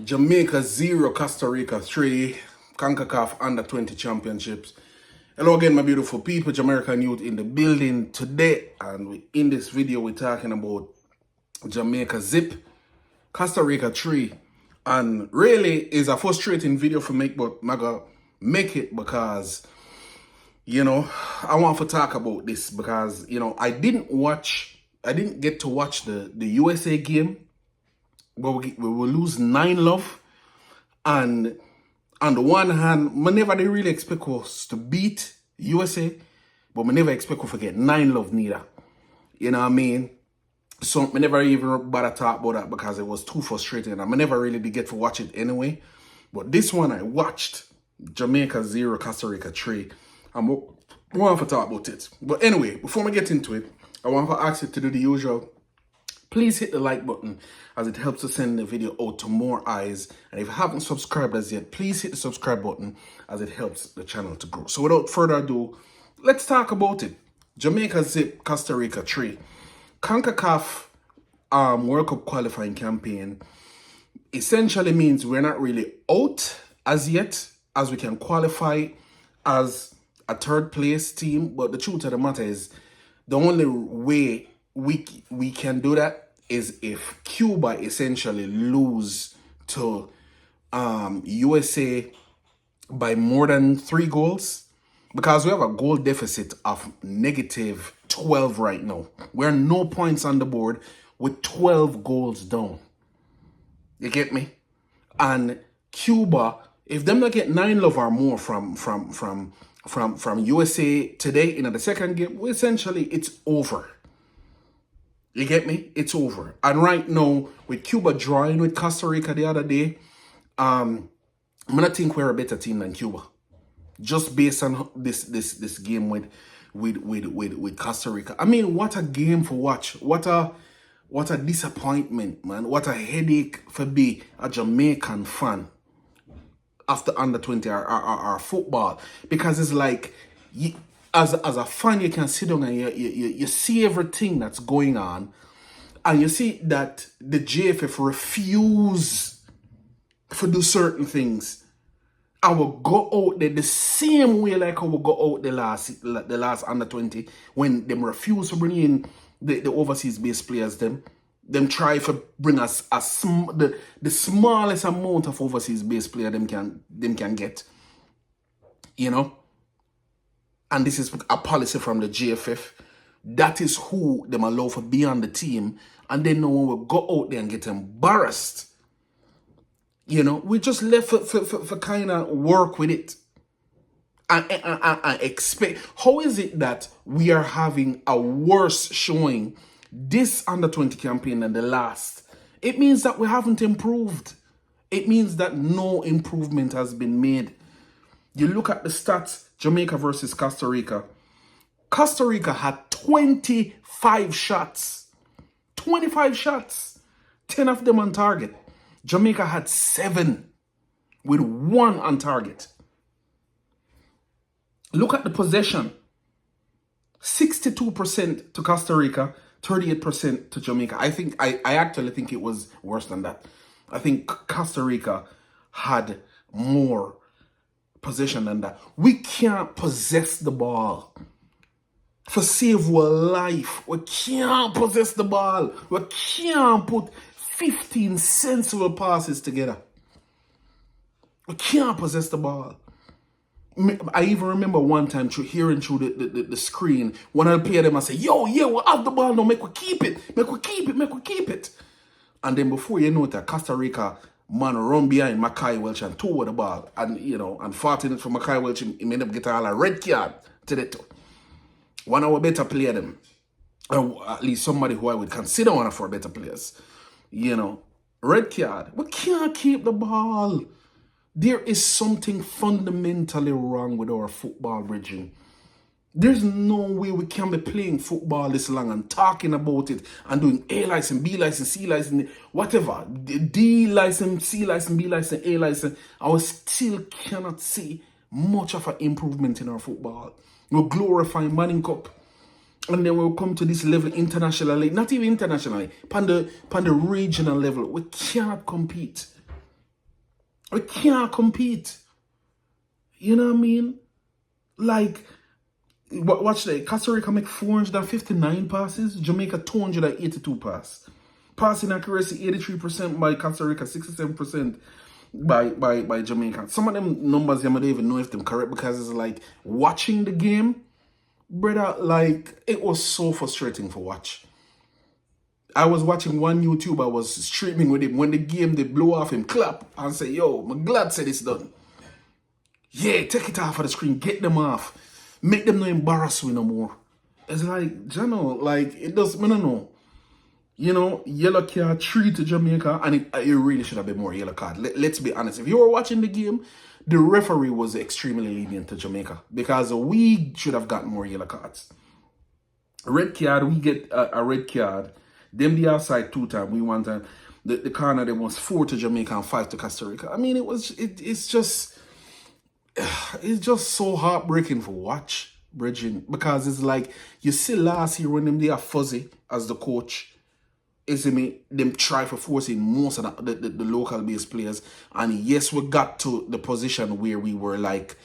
Jamaica 0, Costa Rica 3, Concacaf Under-20 Championships. Hello again, my beautiful people, Jamaican youth in the building today. And in this video, we're talking about Jamaica 0, Costa Rica 3. And really, it's a frustrating video for me, but I'm gonna make it because, I want to talk about this because, I didn't get to watch the USA game. But we will lose 9-0, and on the one hand, I never really expect us to beat USA, but I never expect us to get 9-0 neither. You know what I mean? So I never even bother talk about that because it was too frustrating, and I never really did get to watch it anyway. But this one I watched, Jamaica 0, Costa Rica 3. I want to talk about it. But anyway, before we get into it, I want to ask you to do the usual. Please hit the like button as it helps to send the video out to more eyes. And if you haven't subscribed as yet, please hit the subscribe button as it helps the channel to grow. So without further ado, let's talk about it. Jamaica 0, Costa Rica 3. Concacaf World Cup qualifying campaign essentially means we're not really out as yet, as we can qualify as a third place team. But the truth of the matter is, the only way we can do that is if Cuba essentially lose to USA by more than 3 goals, because we have a goal deficit of -12 right now. We're no points on the board with 12 goals down. You get me? And Cuba, if them not get 9-0 or more from USA today in the second game, well, essentially it's over. You get me? It's over. And right now, with Cuba drawing with Costa Rica the other day, I don't think we're a better team than Cuba. Just based on this game with Costa Rica. I mean, what a game for watch. What a disappointment, man. What a headache for be a Jamaican fan after under-20 or football. Because it's like, as a fan, you can sit down and you see everything that's going on, and you see that the JFF refuse to do certain things. I will go out there the same way like I will go out the last under-20 when them refuse to bring in the overseas based players. Them try to bring us the smallest amount of overseas based player them can get. And this is a policy from the GFF. That is who them allow for be on the team. And then no one will go out there and get embarrassed. We just left for kind of work with it. And expect. How is it that we are having a worse showing this under-20 campaign than the last? It means that we haven't improved. It means that no improvement has been made. You look at the stats, Jamaica versus Costa Rica. Costa Rica had 25 shots. 25 shots. 10 of them on target. Jamaica had 7 with 1 on target. Look at the possession. 62% to Costa Rica, 38% to Jamaica. I actually think it was worse than that. I think Costa Rica had more possession than that. We can't possess the ball. For save our life, we can't possess the ball. We can't put 15 sensible passes together. We can't possess the ball. I even remember one time hearing through the screen, one of the players them I say, yo, yeah, we have the ball now, make we keep it. And then before you know it, Costa Rica man run behind Mackay Welch and tore the ball. And, and 40 minutes for Mackay Welch, he made up get all a red card to the two. One of our better player them. Or at least somebody who I would consider one of our better players. Red card. We can't keep the ball. There is something fundamentally wrong with our football bridging. There's no way we can be playing football this long and talking about it and doing A license, B license, C license, whatever. D license, C license, B license, A license. I still cannot see much of an improvement in our football. We're glorifying Manning Cup. And then we'll come to this level internationally, not even internationally, on the regional level. We cannot compete. We can't compete. You know what I mean? Like, watch that. Costa Rica make 459 passes. Jamaica 282 passes. Passing accuracy 83% by Costa Rica, 67% by Jamaica. Some of them numbers I don't even know if them correct because it's like watching the game, brother, like it was so frustrating for watch. I was watching one YouTuber, I was streaming with him. When the game they blow off him, clap and say, yo, I'm glad said it's done. Yeah, take it off of the screen, get them off. Make them not embarrass me no more. It's like, Jano, like it does, I don't know. You know, yellow card 3 to Jamaica, and it really should have been more yellow card. Let's be honest. If you were watching the game, the referee was extremely lenient to Jamaica because we should have gotten more yellow cards. Red card, we get a red card. Them the outside 2 times. We 1 time. The corner there was 4 to Jamaica and 5 to Costa Rica. I mean, it's just so heartbreaking for watch, Bridging, because it's like you see last year when they are fuzzy as the coach. Is me them try for forcing most of the local base players, and yes, we got to the position where we were like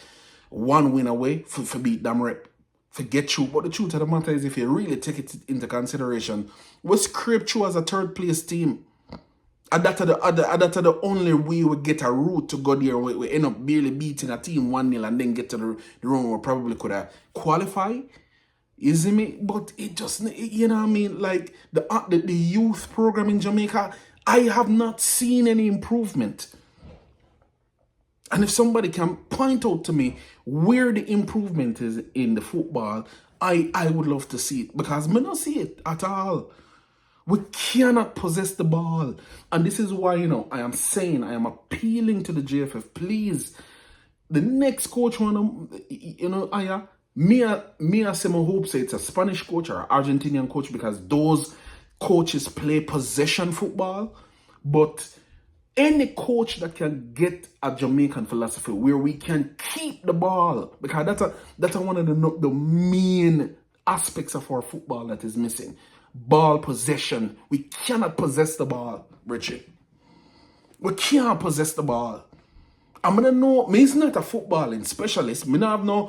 1 win away for beat them rep, forget you. But the truth of the matter is, if you really take it into consideration, we scraped through as a 3rd place team, and that's the only way we get a route to go there. We end up barely beating a team 1-0 and then get to the round where we probably could have qualified. You see me? But it just, you know what I mean? Like, the youth program in Jamaica, I have not seen any improvement. And if somebody can point out to me where the improvement is in the football, I would love to see it. Because I don't see it at all. We cannot possess the ball. And this is why, you know, I am appealing to the JFF, please. The next coach, you know, me I say my hope say it's a Spanish coach or Argentinian coach, because those coaches play possession football. But any coach that can get a Jamaican philosophy where we can keep the ball, because that's one of the main aspects of our football that is missing. Ball possession. We cannot possess the ball, Richard. We can't possess the ball. I'm gonna know, me's not a footballing specialist. Me's not no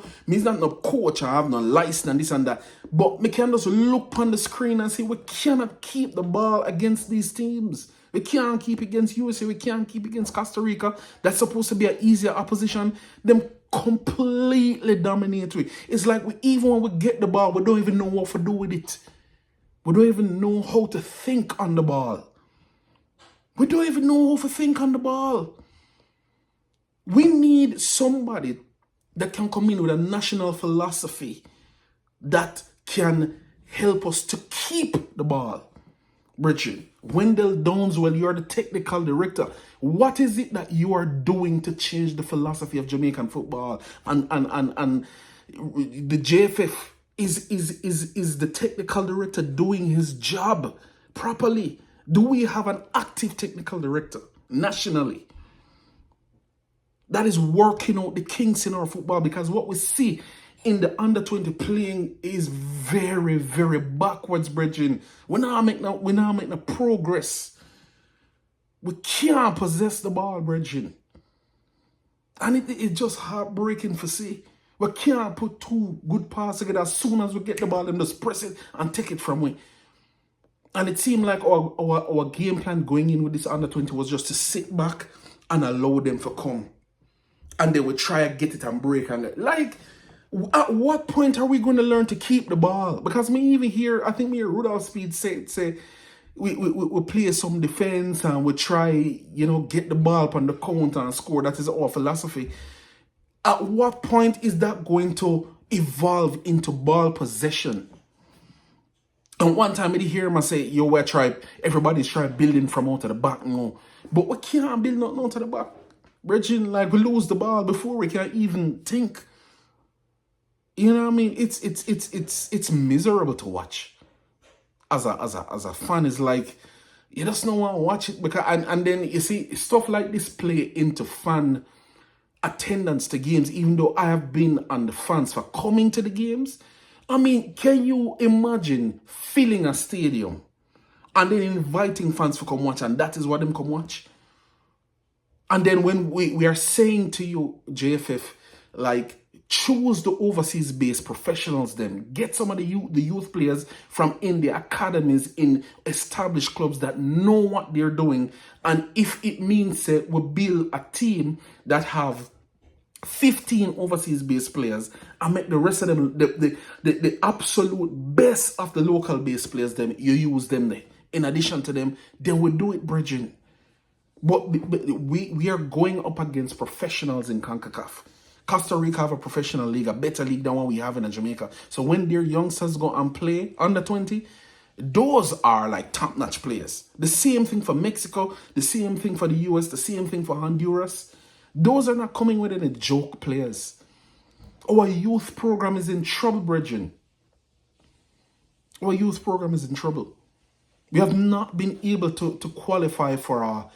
coach. I have no license and this and that. But me can just look on the screen and say we cannot keep the ball against these teams. We can't keep against USA. We can't keep against Costa Rica. That's supposed to be an easier opposition. Them completely dominate we. It's like even when we get the ball, we don't even know what to do with it. We don't even know how to think on the ball. We don't even know how to think on the ball. We need somebody that can come in with a national philosophy that can help us to keep the ball. Richard, Wendell Downswell, you're the technical director. What is it that you are doing to change the philosophy of Jamaican football? And the JFF, is the technical director doing his job properly? Do we have an active technical director nationally that is working out the kinks in our football? Because what we see in the under-20 playing is very, very backwards, brethren. We're not making no progress. We can't possess the ball, brethren. And it's just heartbreaking to see. We can't put 2 good passes together. As soon as we get the ball, them just press it and take it from we. And it seemed like our game plan going in with this under-20 was just to sit back and allow them to come. And they would try to get it and break. And like, at what point are we going to learn to keep the ball? Because me even here, I think me and Rudolph Speed say we play some defense and we try, you know, get the ball up on the counter and score. That is our philosophy. At what point is that going to evolve into ball possession? And one time I did hear him say, yo, everybody's trying building from out of the back now. But we can't build nothing out of the back. Bridging, like, we lose the ball before we can even think. You know what I mean? It's miserable to watch. As a fan, it's like you just don't want to watch it, because and then you see stuff like this play into fan attendance to games, even though I have been on the fans for coming to the games. I mean, can you imagine filling a stadium and then inviting fans to come watch, and that is what them come watch? And then when we are saying to you, JFF, like, choose the overseas based professionals, then get some of the youth players from in the academies in established clubs that know what they're doing. And if it means that we build a team that have 15 overseas based players and make the rest of them the absolute best of the local based players, then you use them there. In addition to them, then we do it, bridging. But we are going up against professionals in CONCACAF. Costa Rica have a professional league, a better league than what we have in Jamaica. So when their youngsters go and play under 20, those are like top-notch players. The same thing for Mexico, the same thing for the US, the same thing for Honduras. Those are not coming with any joke players. Our youth program is in trouble, brethren. Our youth program is in trouble. We have not been able to qualify for a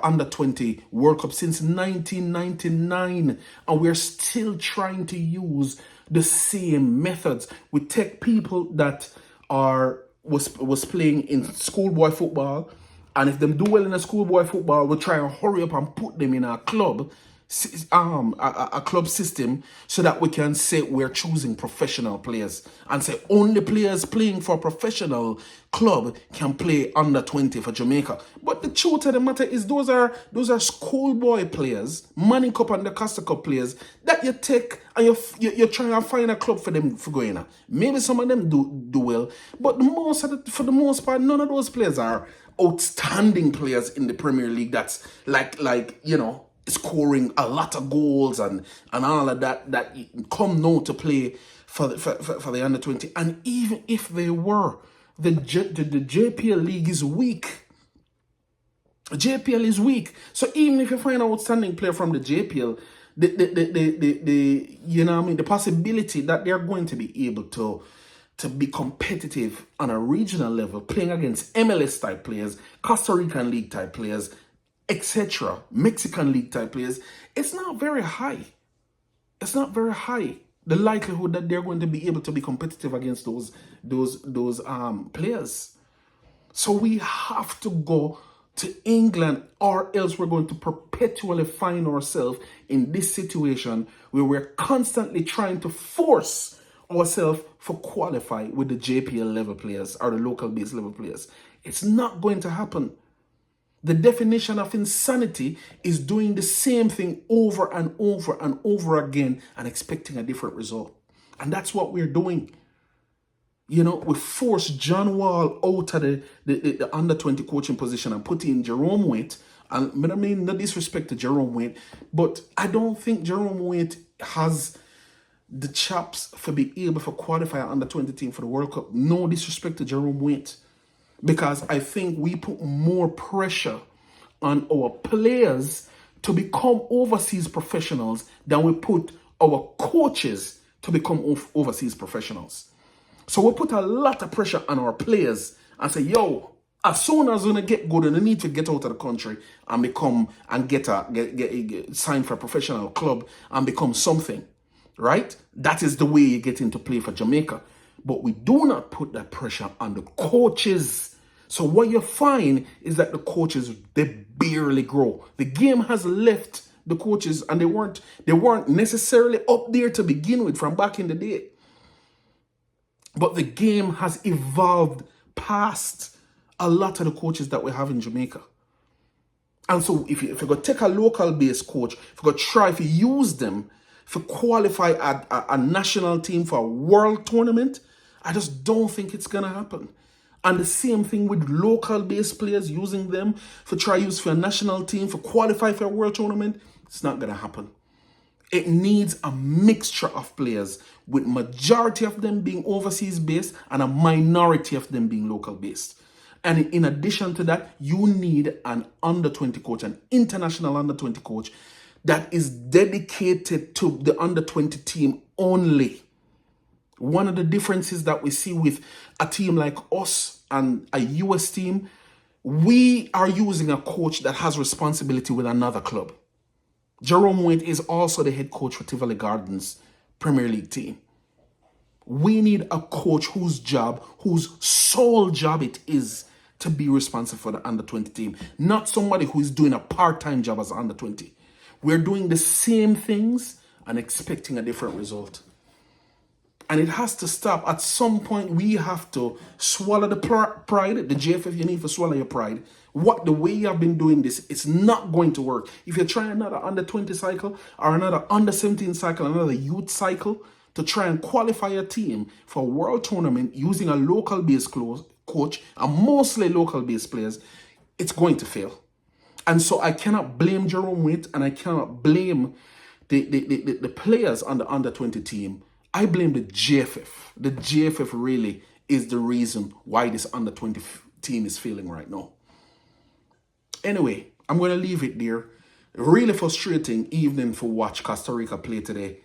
under 20 World Cup since 1999, and we're still trying to use the same methods. We take people that was playing in schoolboy football, and if them do well in a schoolboy football, we try and hurry up and put them in a club system, so that we can say we're choosing professional players and say only players playing for a professional club can play under 20 for Jamaica. But the truth of the matter is those are schoolboy players, Manning Cup and the Costa Cup players that you take and you're trying to find a club for them for going on. Maybe some of them do well, but for the most part, none of those players are outstanding players in the Premier League. That's like scoring a lot of goals and all of that come now to play for the under 20. And even if they were, the JPL league is weak. JPL is weak. So even if you find an outstanding player from the JPL, the possibility that they're going to be able to be competitive on a regional level, playing against MLS type players, Costa Rican league type players, etc., Mexican league type players, it's not very high. It's not very high. The likelihood that they're going to be able to be competitive against those players. So we have to go to England, or else we're going to perpetually find ourselves in this situation where we're constantly trying to force ourselves for qualify with the JPL level players or the local base level players. It's not going to happen. The definition of insanity is doing the same thing over and over and over again and expecting a different result. And that's what we're doing. We forced John Wall out of the under 20 coaching position and put in Jerome Waite. And I mean, no disrespect to Jerome Waite, but I don't think Jerome Waite has the chops for being able to qualify an under 20 team for the World Cup. No disrespect to Jerome Waite. Because I think we put more pressure on our players to become overseas professionals than we put our coaches to become overseas professionals. So we put a lot of pressure on our players and say, yo, as soon as we get good, they need to get out of the country and become and get signed for a professional club and become something, right? That is the way you get into play for Jamaica. But we do not put that pressure on the coaches. So what you find is that the coaches, they barely grow. The game has left the coaches, and they weren't necessarily up there to begin with from back in the day. But the game has evolved past a lot of the coaches that we have in Jamaica. And so if you go take a local based coach, if you go try to use them to qualify a national team for a world tournament, I just don't think it's going to happen. And the same thing with local based players, using them for a national team, for qualify for a world tournament, it's not going to happen. It needs a mixture of players, with majority of them being overseas based and a minority of them being local based. And in addition to that, you need an under 20 coach, an international under 20 coach that is dedicated to the under 20 team only. One of the differences that we see with a team like us and a US team, we are using a coach that has responsibility with another club. Jerome Waite is also the head coach for Tivoli Gardens Premier League team. We need a coach whose sole job it is to be responsible for the under 20 team, not somebody who is doing a part-time job as under 20. We're doing the same things and expecting a different result. And it has to stop. At some point, we have to swallow the pride. The JFF, you need to swallow your pride. The way you have been doing this, it's not going to work. If you're trying another under 20 cycle or another under 17 cycle, another youth cycle to try and qualify a team for a world tournament using a local-based coach and mostly local-based players, it's going to fail. And so I cannot blame Jerome Witt and I cannot blame the players on the under 20 team. I blame the JFF. The JFF really is the reason why this under 20 team is failing right now. Anyway, I'm going to leave it there. Really frustrating evening for watch Costa Rica play today.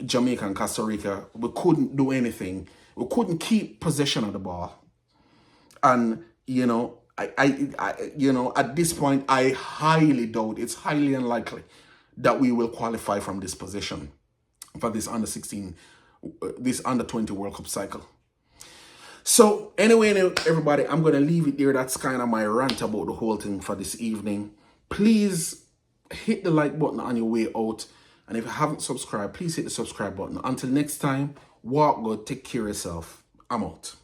Jamaica and Costa Rica. We couldn't do anything. We couldn't keep possession of the ball. And, you know, at this point, I highly doubt, it's highly unlikely that we will qualify from this position for this under 16, this under 20 World Cup cycle. So anyway, everybody, I'm going to leave it there. That's kind of my rant about the whole thing for this evening. Please hit the like button on your way out. And if you haven't subscribed, please hit the subscribe button. Until next time, walk good, take care of yourself. I'm out.